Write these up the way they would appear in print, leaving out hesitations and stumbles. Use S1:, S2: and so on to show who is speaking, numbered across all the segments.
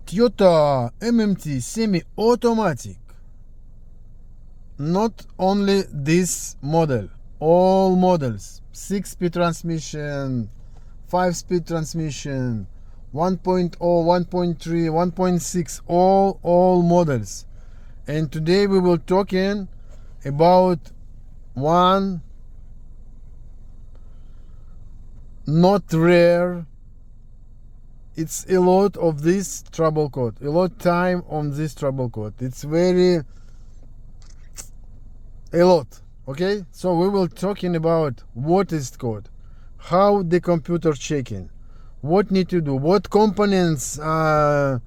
S1: Toyota MMT Semi-Automatic. Not only this model, all models, 6-speed transmission, 5-speed transmission, 1.0, 1.3, 1.6, all models. And today we will talking about one not rare. It's a lot of this trouble code, a lot time on this trouble code. It's very a lot. Okay, so we will talking about what is code, how the computer checking, what need to do, what components are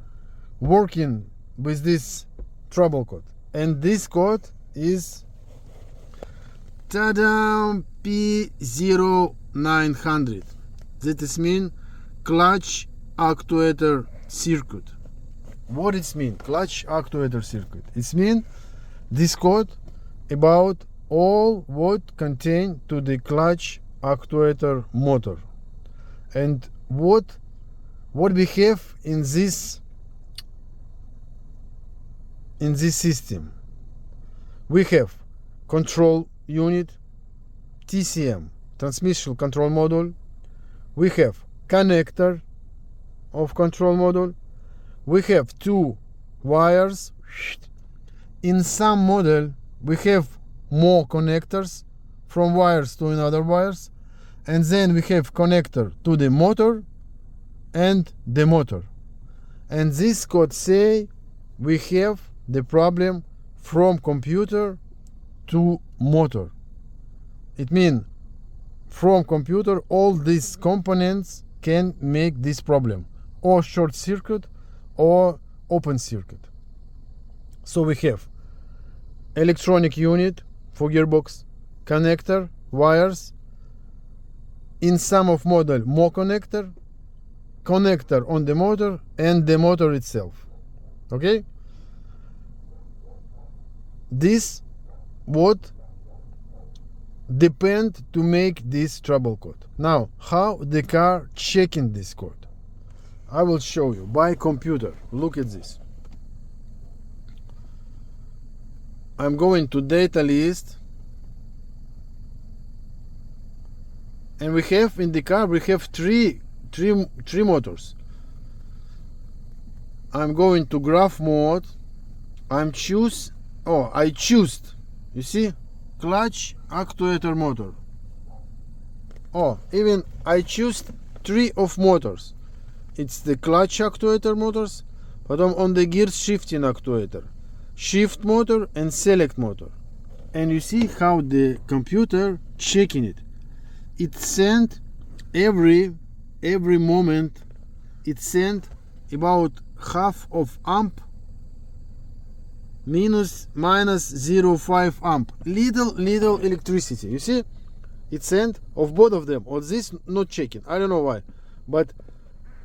S1: working with this trouble code. And this code is tada, P0900. That is mean clutch actuator circuit. What it mean, clutch actuator circuit? It mean this code about all what contain to the clutch actuator motor. And what we have in this system. We have control unit, TCM, transmission control module. We have connector of control module. We have two wires. In some model we have more connectors from wires to another wires, and then we have connector to the motor and the motor. And this code say we have the problem from computer to motor. It means from computer all these components can make this problem, or short circuit or open circuit. So we have electronic unit for gearbox, connector, wires, in some of model more connector on the motor, and the motor itself. Okay, this what depend to make this trouble code. Now, how the car checking this code? I will show you by computer. Look at this. I'm going to data list, and we have in the car we have three motors. I'm going to graph mode. I choose, you see, clutch actuator motor. Even I choose three of motors. It's the clutch actuator motors, but on the gears shifting actuator, shift motor and select motor. And you see how the computer checking it. It sent every moment, it sent about half of amp, minus 0.5 amp, little electricity. You see, it sent of both of them. Or this not checking, I don't know why, but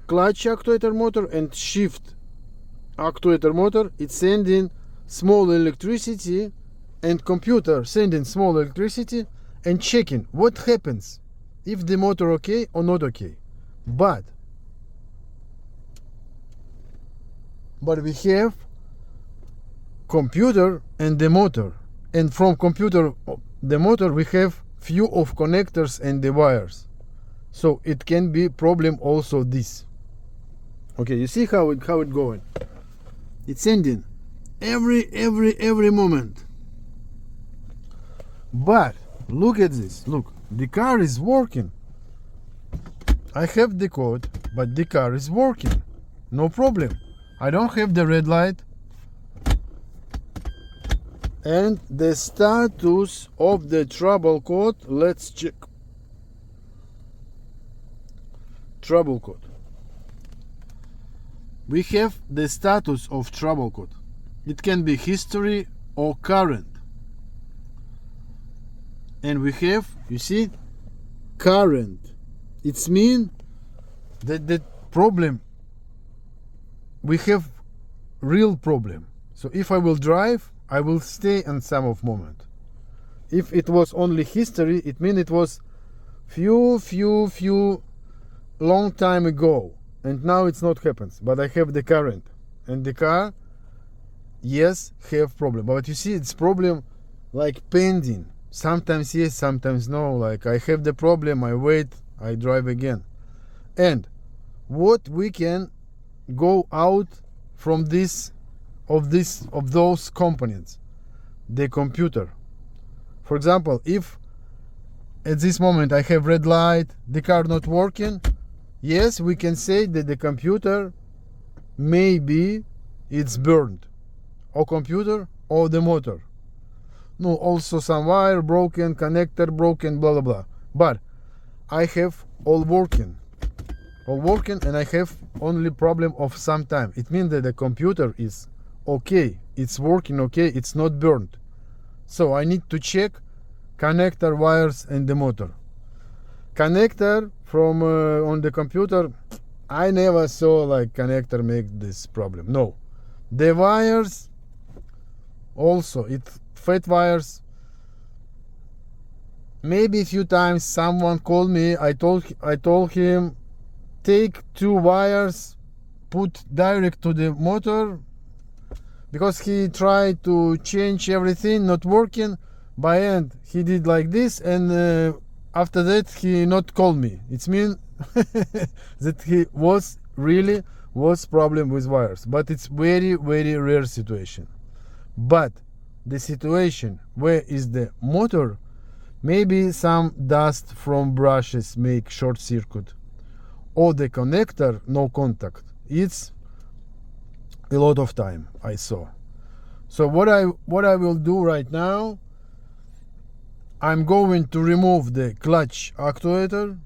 S1: clutch actuator motor and shift actuator motor, it's sending small electricity, and computer sending small electricity and checking what happens if the motor okay or not okay. But we have computer and the motor, and from computer the motor we have few of connectors and the wires, so it can be problem also this. Okay, you see how it going. It's sending every moment. But look at this. Look, the car is working. I have the code, but the car is working. No problem. I don't have the red light. And the status of the trouble code, let's check. Trouble code. We have the status of trouble code. It can be history or current. And we have, you see, current. It's mean that the problem, we have real problem. So if I will drive, I will stay in some of moment. If it was only history, it means it was few long time ago, and now it's not happens. But I have the current. and the car, yes, have problem. But you see, it's problem like pending. Sometimes yes, sometimes no. Like I have the problem, I wait, I drive again. And what we can go out from of those components, the computer. For example, if at this moment I have red light, the car not working, yes, we can say that the computer maybe it's burned, or computer or the motor. No, also some wire broken, connector broken, blah blah blah. But I have all working, and I have only problem of some time. It means that the computer is okay, it's working okay, it's not burned. So I need to check connector wires and the motor. Connector from on the computer, I never saw like connector make this problem. No, the wires also, it's fat wires. Maybe a few times someone called me, I told him take 2 wires, put direct to the motor, because he tried to change everything, not working. By end he did like this, and after that he not called me. It means that he was problem with wires. But it's very rare situation. But the situation where is the motor, maybe some dust from brushes make short circuit, or the connector no contact. It's a lot of time I saw. So what I will do right now, I'm going to remove the clutch actuator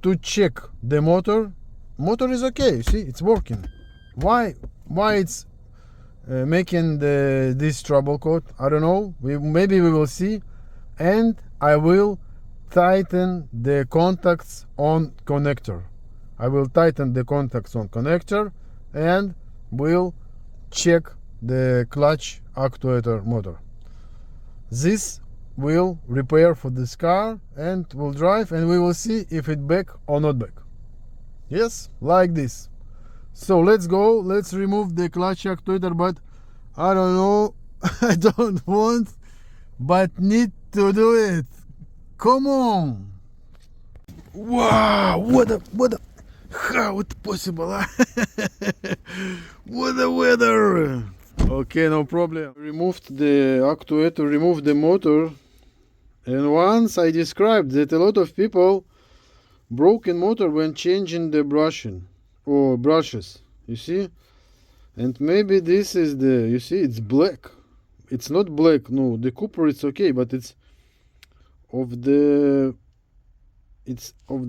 S1: to check the motor. Motor is okay, see, it's working. Why it's making this trouble code? I don't know. Maybe we will see. And I will tighten the contacts on connector. I will tighten the contacts on connector and will check the clutch actuator motor. This will repair for this car and will drive, and we will see if it back or not back. Yes, like this. So let's go. Let's remove the clutch actuator, but I don't know. I don't want, but need to do it. Come on. Wow, what a how it possible, huh? What a weather. Okay, no problem. Removed the actuator, removed the motor, and once I described that a lot of people broken motor when changing the brushing or brushes, you see. And maybe this is the, you see, it's black. It's not black, no, the copper it's okay, but it's of the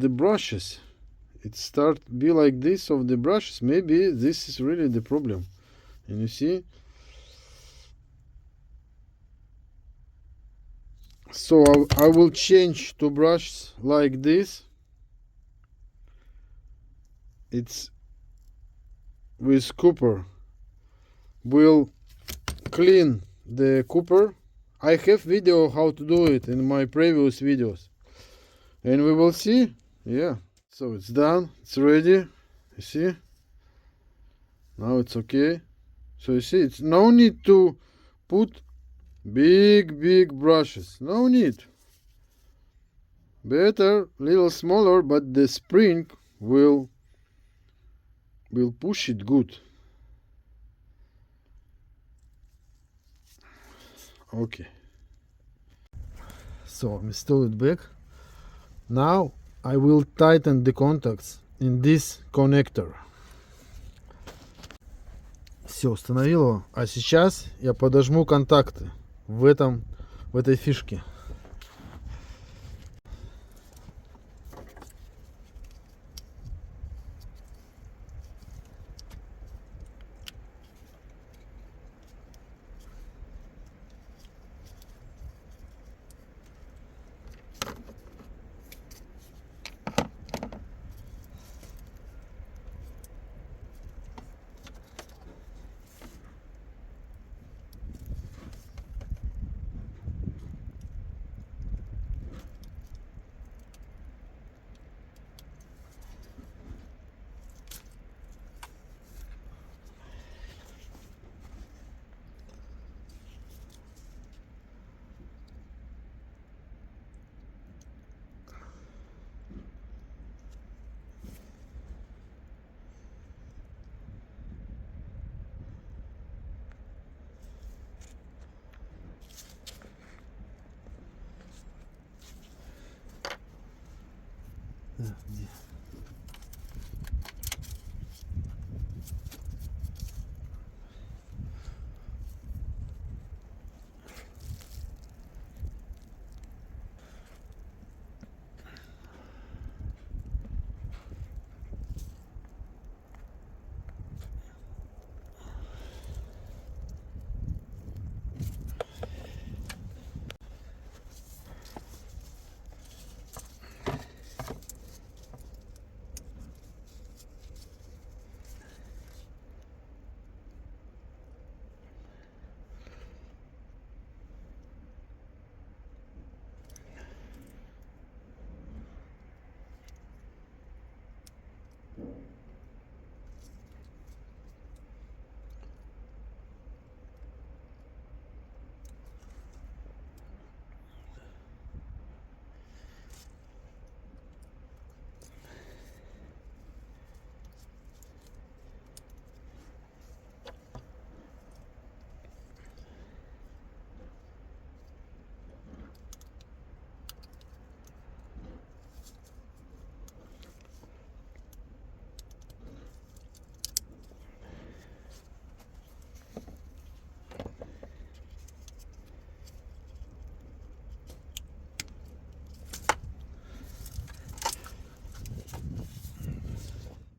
S1: brushes. It start be like this of the brushes. Maybe this is really the problem. And you see, so I will change to brushes like this. It's with copper. Will clean the copper. I have video how to do it in my previous videos, and we will see. Yeah, so it's done, it's ready. You see, now it's okay. So you see, it's no need to put big brushes, no need. Better little smaller, but the spring will push it good. Okay, so I'm install it back. Now I will tighten the contacts in this connector. Все, установил его. А сейчас я подожму контакты в этой фишке.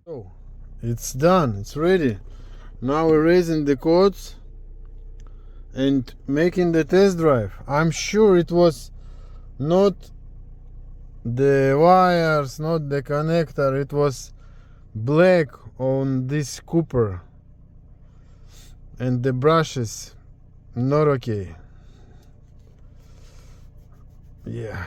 S1: So it's done, it's ready. Now we're raising the codes and making the test drive. I'm sure it was not the wires, not the connector, it was black on this Cooper, and the brushes not okay. Yeah.